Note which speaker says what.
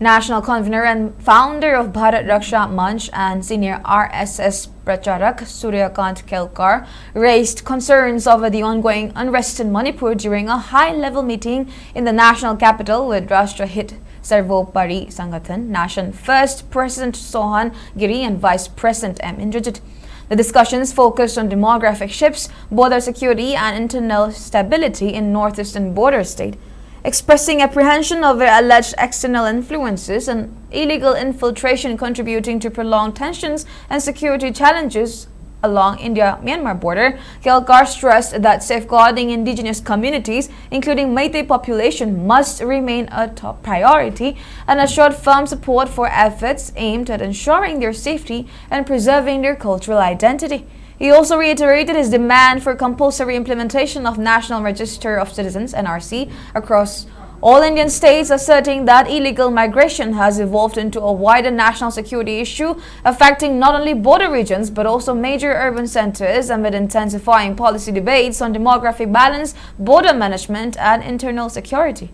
Speaker 1: National convener and founder of Bharat Raksha Manch and senior RSS Pracharak Suryakant Kelkar raised concerns over the ongoing unrest in Manipur during a high-level meeting in the national capital with Rashtra Hit Sarvopari Sangathan, Nation First President Sohan Giri and Vice President M. Indrajit. The discussions focused on demographic shifts, border security and internal stability in northeastern border state, expressing apprehension over alleged external influences and illegal infiltration contributing to prolonged tensions and security challenges along India-Myanmar border. Kelkar stressed that safeguarding indigenous communities, including Meitei population, must remain a top priority and assured firm support for efforts aimed at ensuring their safety and preserving their cultural identity. He also reiterated his demand for compulsory implementation of National Register of Citizens (NRC) across all Indian states, asserting that illegal migration has evolved into a wider national security issue affecting not only border regions but also major urban centers, amid intensifying policy debates on demographic balance, border management and internal security.